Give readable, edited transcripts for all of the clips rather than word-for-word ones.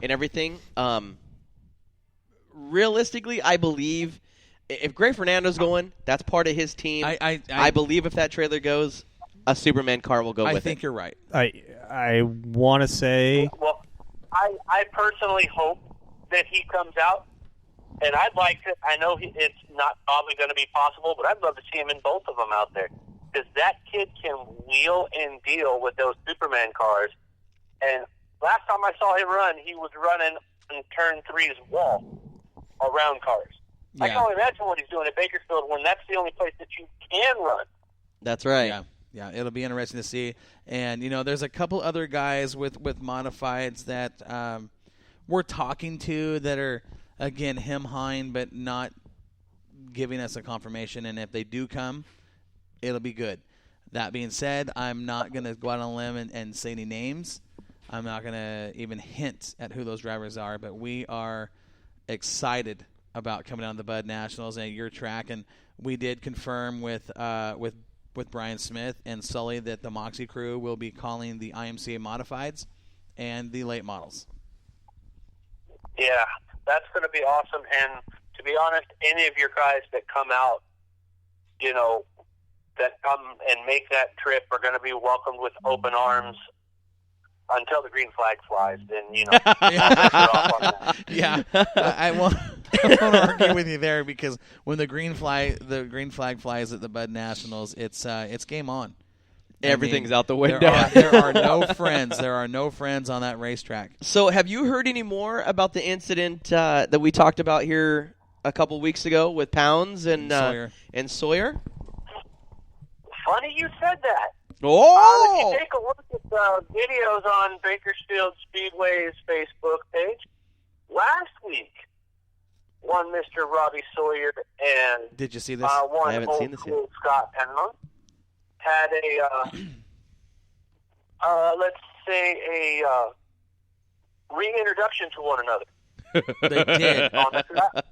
and everything. Realistically, I believe if Gray Fernando's going, that's part of his team. I believe if that trailer goes, a Superman car will go with it. I think you're right. I want to say. Well, I personally hope that he comes out, and I'd like to. I know it's not probably going to be possible, but I'd love to see him in both of them out there, because that kid can wheel and deal with those Superman cars. And last time I saw him run, he was running on turn 3's wall around cars. Yeah. I can only imagine what he's doing at Bakersfield when that's the only place that you can run. That's right. Yeah, it'll be interesting to see. And, there's a couple other guys with modifieds that we're talking to that are, again, him-hine, but not giving us a confirmation. And if they do come, it'll be good. That being said, I'm not going to go out on a limb and say any names. I'm not going to even hint at who those drivers are, but we are excited about coming on the Bud Nationals and your track. And we did confirm with Brian Smith and Sully that the Moxie crew will be calling the IMCA modifieds and the late models. Yeah, that's going to be awesome. And to be honest, any of your guys that come out, that come and make that trip are going to be welcomed with open arms until the green flag flies. Then, Yeah, I won't argue with you there, because when the green flag flies at the Bud Nationals, it's game on. Everything's out the window. There are no friends. There are no friends on that racetrack. So have you heard any more about the incident that we talked about here a couple weeks ago with Pounds and Sawyer? Funny you said that. Oh! If you take a look at videos on Bakersfield Speedway's Facebook page, last week, one Mr. Robbie Sawyer and did you see this? One I haven't old seen this yet. Cool Scott Penman had let's say a reintroduction to one another. They did. On the track.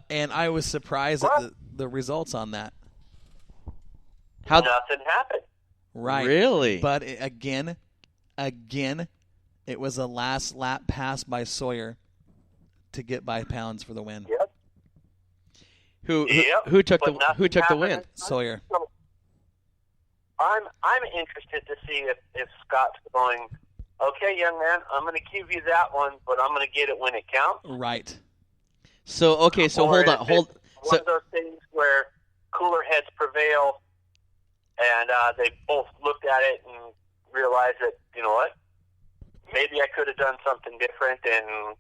And I was surprised at the results on that. Nothing happened. Right. Really? But again, it was a last lap pass by Sawyer to get by Pounds for the win. Yep. Who took the win? Sawyer. So I'm interested to see if Scott's going, okay, young man, I'm going to give you that one, but I'm going to get it when it counts. Right. So Or hold on. one of those things where cooler heads prevail, and they both looked at it and realized that, you know what, maybe I could have done something different, and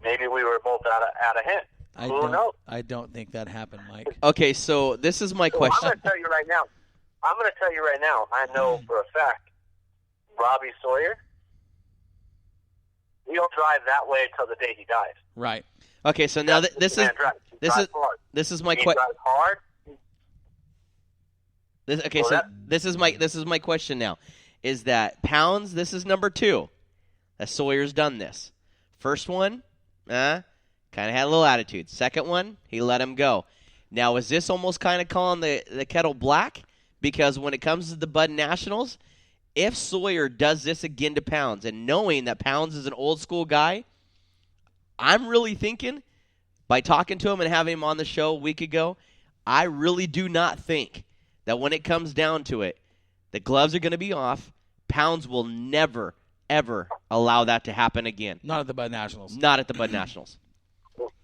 maybe we were both out of hand. Who knows? I don't think that happened, Mike. Okay, so this is my question. I'm going to tell you right now. I know for a fact, Robbie Sawyer, he'll drive that way until the day he dies. Right. Okay, so now this is my question. He drives hard. This is my question now. Is that Pounds? This is number 2. That Sawyer's done this. First one, kind of had a little attitude. Second one, he let him go. Now, is this almost kind of calling the kettle black? Because when it comes to the Bud Nationals, if Sawyer does this again to Pounds, and knowing that Pounds is an old school guy, I'm really thinking, by talking to him and having him on the show a week ago, I really do not think that when it comes down to it, the gloves are going to be off. Pounds will never, ever allow that to happen again. Not at the Bud Nationals. Not at the Bud Nationals.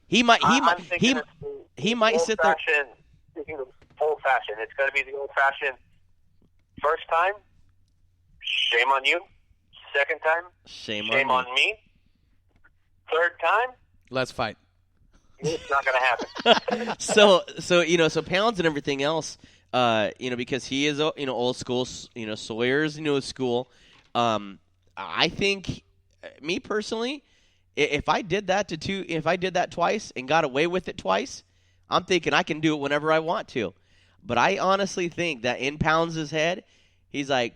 He might sit there. Speaking of old-fashioned, it's going to be the old-fashioned. First time, shame on you. Second time, shame on me. Third time, let's fight. It's not going to happen. So Pounds and everything else, because he is old school. Sawyer's school. I think, me personally, if I did that twice and got away with it twice, I'm thinking I can do it whenever I want to. But I honestly think that in Pounds' head, he's like,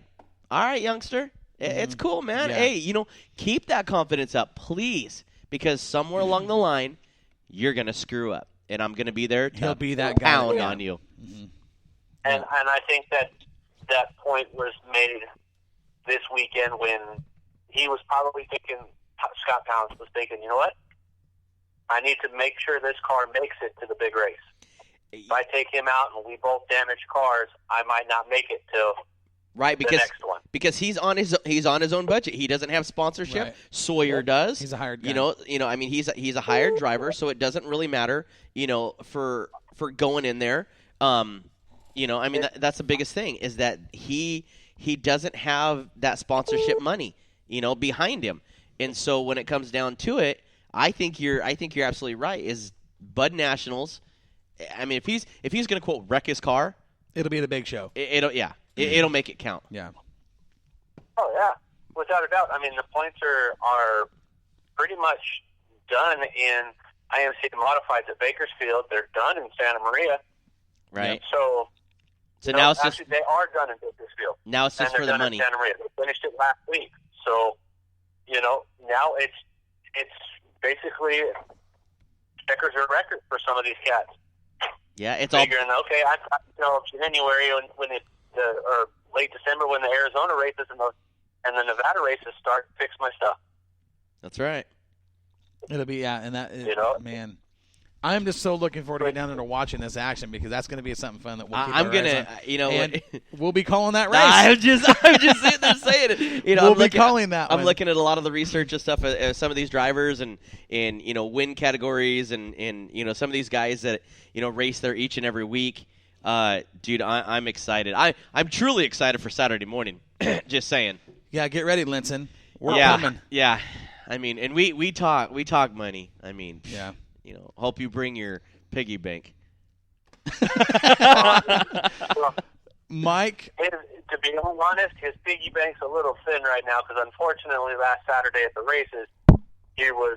all right, youngster, it's cool, man. Yeah. Hey, keep that confidence up, please, because somewhere along the line, you're going to screw up, and I'm going to be there to He'll be that guy. pound on you. Mm-hmm. And I think that point was made this weekend when he was probably thinking, Scott Pounds was thinking, you know what? I need to make sure this car makes it to the big race. If I take him out and we both damage cars, I might not make it till Right, the because next one. he's on his own budget. He doesn't have sponsorship. Right. Sawyer does. He's a hired guy. You know. I mean, he's a hired driver, so it doesn't really matter. For going in there. I mean, that's the biggest thing is that he doesn't have that sponsorship money, behind him. And so when it comes down to it, I think you're absolutely right. Is Bud Nationals? I mean, if he's going to quote wreck his car, It'll be the big show. It'll make it count. Yeah. Oh yeah, without a doubt. I mean, the points are pretty much done in IMC Modifieds at Bakersfield. They're done in Santa Maria. Right. So Now it's actually, they are done in Bakersfield. Now it's just and for they're the done money. In Santa Maria. They finished it last week. So, now it's basically checkers or record for some of these cats. Yeah, it's all. Figuring, okay, I've got until January when or late December when the Arizona races and the Nevada races start to fix my stuff. That's right. It'll be and that man. I'm just so looking forward to getting down there to watching this action because that's going to be something fun that we'll keep I'm our gonna, eyes on. And what? we'll be calling that race. I'm just sitting there saying it. We'll be calling that I'm one. looking at a lot of the research and stuff. Some of these drivers and win categories and some of these guys that race there each and every week. Dude, I'm excited. I'm truly excited for Saturday morning. Just saying. Yeah, get ready, Linson. We're yeah, coming. Yeah, I mean, and we talk money. I mean, yeah. Hope you bring your piggy bank. Mike? To be honest, his piggy bank's a little thin right now because unfortunately last Saturday at the races, he was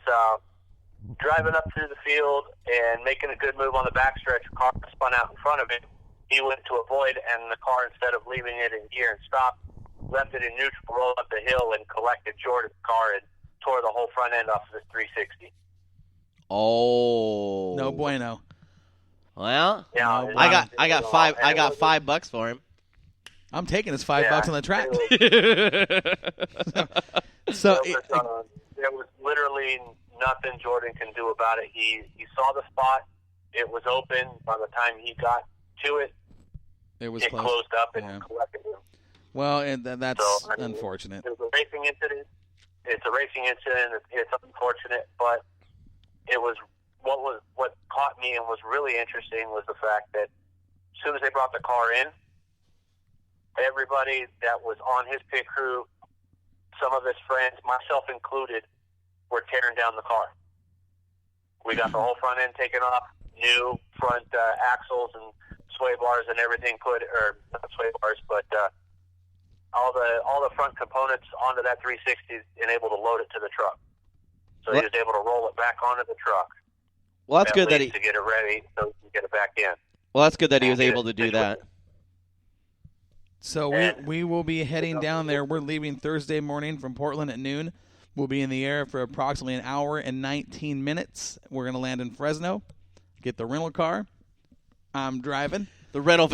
driving up through the field and making a good move on the backstretch. A car spun out in front of him. He went to avoid, and the car, instead of leaving it in gear and stop, left it in neutral, rolled up the hill, and collected Jordan's car and tore the whole front end off of his 360. Oh, No bueno. Well, Yeah, No, I got $5 for him. I'm taking his $5 on the track. So there was literally nothing Jordan can do about it. He saw the spot. It was open. By the time he got to it, it was closed up and Yeah. collected him. Well, and that's So, I mean, unfortunate. It was a racing incident. It's a racing incident. It's unfortunate, but it was what caught me and was really interesting was the fact that as soon as they brought the car in, everybody that was on his pit crew, some of his friends, myself included, were tearing down the car. We got the whole front end taken off, new front axles and sway bars and everything put, or not sway bars, but all the front components onto that 360 and able to load it to the truck. So he was able to roll it back onto the truck. Well, that's good that he to get it ready so he can get it back in. Well, that's good that he was able to do that. So we will be heading down there. We're leaving Thursday morning from Portland at noon. We'll be in the air for approximately an hour and 19 minutes. We're going to land in Fresno, get the rental car. I'm driving. The rental,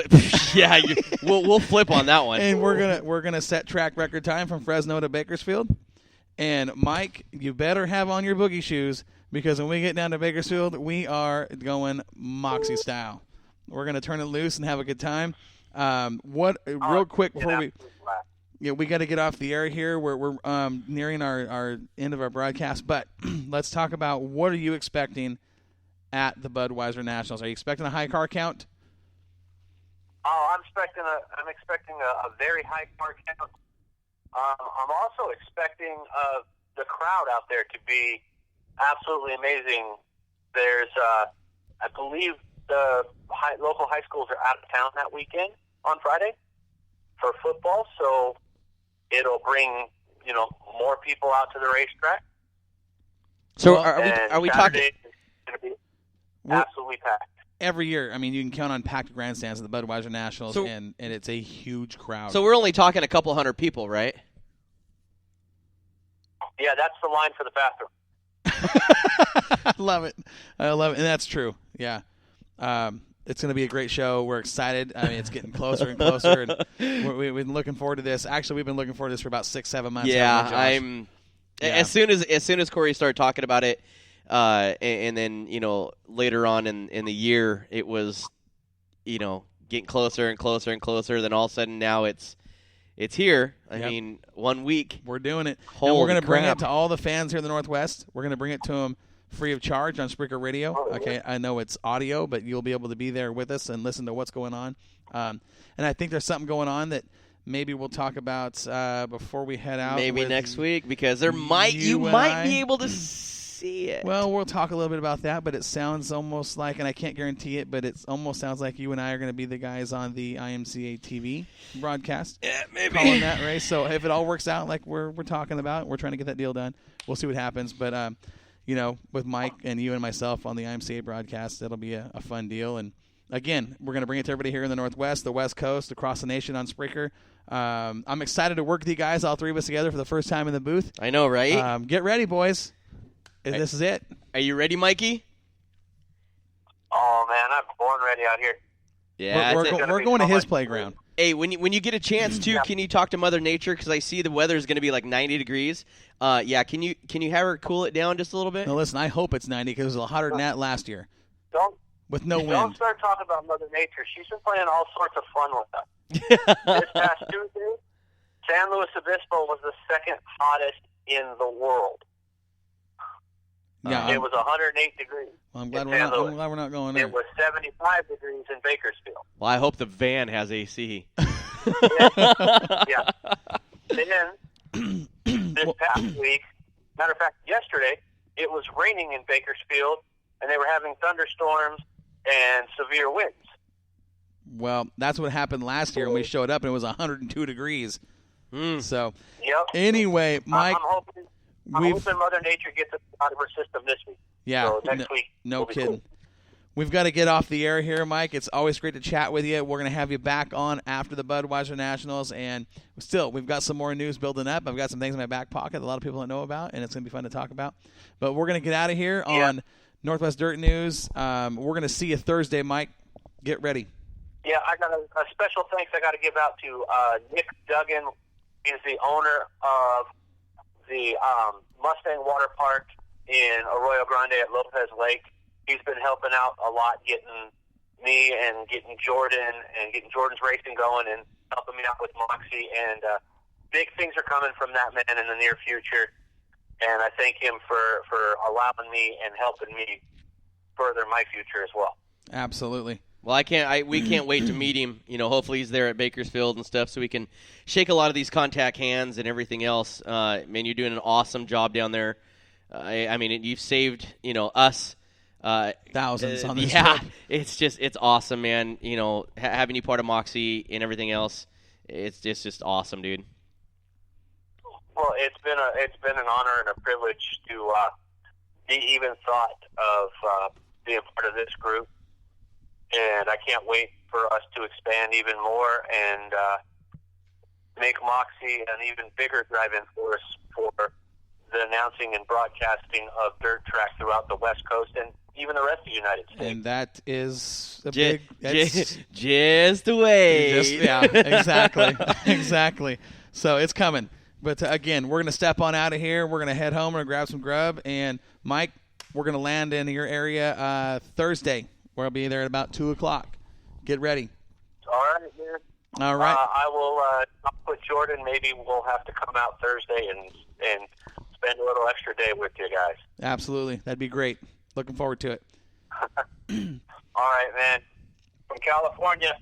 yeah, we'll flip on that one. And we're gonna set track record time from Fresno to Bakersfield. And Mike, you better have on your boogie shoes because when we get down to Bakersfield, we are going Moxie style. We're gonna turn it loose and have a good time. Real quick before we got to get off the air here. We're nearing our end of our broadcast, but let's talk about what are you expecting at the Budweiser Nationals? Are you expecting a high car count? Oh, I'm expecting a very high car count. I'm also expecting the crowd out there to be absolutely amazing. There's, I believe, the local high schools are out of town that weekend on Friday for football, so it'll bring more people out to the racetrack. So are we talking? Saturday is going to be absolutely packed. Every year, I mean, you can count on packed grandstands at the Budweiser Nationals, and it's a huge crowd. So we're only talking a couple hundred people, right? Yeah, that's the line for the bathroom. I love it. And that's true. Yeah. It's going to be a great show. We're excited. I mean, it's getting closer and closer, and we've been looking forward to this. Actually, we've been looking forward to this for about 6-7 months. Yeah, Yeah. As soon as Corey started talking about it, and then later on in the year, it was getting closer and closer and closer. Then all of a sudden now it's here. I Yep. mean, 1 week. We're doing it. Holy And we're going to bring crap. it to all the fans here in the Northwest. We're going to bring it to them free of charge on Spreaker Radio. Okay, I know it's audio, but you'll be able to be there with us and listen to what's going on. And I think there's something going on that maybe we'll talk about before we head out. Maybe with next week, because you you and might I. be able to see it. Well, we'll talk a little bit about that, but it sounds almost like, and I can't guarantee it, but it almost sounds like you and I are going to be the guys on the IMCA TV broadcast. Yeah, maybe. Calling that race. So if it all works out like we're talking about, we're trying to get that deal done. We'll see what happens. But with Mike and you and myself on the IMCA broadcast, it'll be a fun deal. And again, we're going to bring it to everybody here in the Northwest, the West Coast, across the nation on Spreaker. I'm excited to work with you guys, all three of us together for the first time in the booth. I know, right? Get ready, boys. This is it. Are you ready, Mikey? Oh man, I'm born ready out here. Yeah, we're that's it. going to his playground. Hey, when you get a chance too, can you talk to Mother Nature? Because I see the weather is going to be like 90 degrees. Can you have her cool it down just a little bit? No, listen, I hope it's 90 because it was a little hotter than that last year Don't with no don't wind. start talking about Mother Nature. She's been playing all sorts of fun with us. This past Tuesday, San Luis Obispo was the second hottest in the world. Yeah, It was 108 degrees. I'm glad in we're San not. Luis. I'm glad we're not going there. It was 75 degrees in Bakersfield. Well, I hope the van has AC. Yeah. Then, this past week, matter of fact, yesterday, it was raining in Bakersfield, and they were having thunderstorms and severe winds. Well, that's what happened last year when we showed up and it was 102 degrees. So Yep. anyway, Mike, I'm we've hoping Mother Nature gets it out of her system this week. yeah, So next week. no will be kidding. cool. We've got to get off the air here, Mike. It's always great to chat with you. We're going to have you back on after the Budweiser Nationals, and still, we've got some more news building up. I've got some things in my back pocket that a lot of people don't know about, and it's going to be fun to talk about. But we're going to get out of here on Northwest Dirt News. We're going to see you Thursday, Mike. Get ready. Yeah, I got a special thanks I got to give out to Nick Duggan. He's the owner of the Mustang Water Park in Arroyo Grande at Lopez Lake. He's been helping out a lot, getting me and getting Jordan and getting Jordan's racing going and helping me out with Moxie. And big things are coming from that man in the near future. And I thank him for allowing me and helping me further my future as well. Absolutely. Well, we can't wait to meet him. Hopefully he's there at Bakersfield and stuff, so we can shake a lot of these contact hands and everything else. Man, you're doing an awesome job down there. I mean, you've saved us. Thousands on this Yeah, trip. it's awesome, man. Having you part of Moxie and everything else, it's just awesome, dude. Well, it's been an honor and a privilege to be even thought of being part of this group, and I can't wait for us to expand even more and make Moxie an even bigger drive-in force for the announcing and broadcasting of dirt track throughout the West Coast and even the rest of the United States. And that is a Just, big... just wait. Yeah, exactly. Exactly. So it's coming. But again, we're going to step on out of here. We're going to head home. We're going to grab some grub. And, Mike, we're going to land in your area Thursday, where I'll be there at about 2 o'clock. Get ready. All right, man. All right. I will talk with Jordan. Maybe we'll have to come out Thursday and spend a little extra day with you guys. Absolutely. That'd be great. Looking forward to it. All right, man. From California,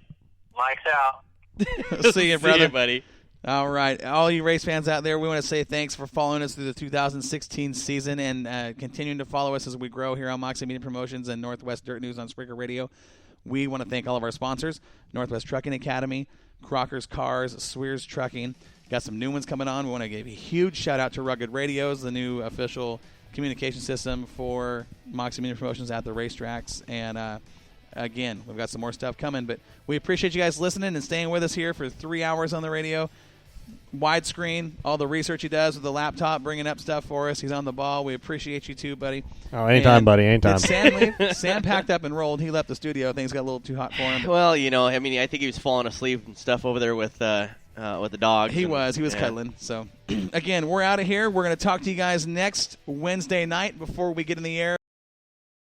Mike's out. See you, brother. See you, buddy. All right. All you race fans out there, we want to say thanks for following us through the 2016 season and continuing to follow us as we grow here on Moxie Media Promotions and Northwest Dirt News on Spreaker Radio. We want to thank all of our sponsors, Northwest Trucking Academy, Crocker's Cars, Swears Trucking. Got some new ones coming on. We want to give a huge shout-out to Rugged Radios, the new official communication system for Moxie Media Promotions at the racetracks. And, again, we've got some more stuff coming. But we appreciate you guys listening and staying with us here for 3 hours on the radio. Widescreen, all the research he does with the laptop, bringing up stuff for us. He's on the ball. We appreciate you too, buddy. Oh, anytime, And buddy, anytime. did Sam packed up and rolled. He left the studio. Things got a little too hot for him. Well, I think he was falling asleep and stuff over there with with the dogs. He was Yeah. cuddling. So, again, we're out of here. We're going to talk to you guys next Wednesday night before we get in the air.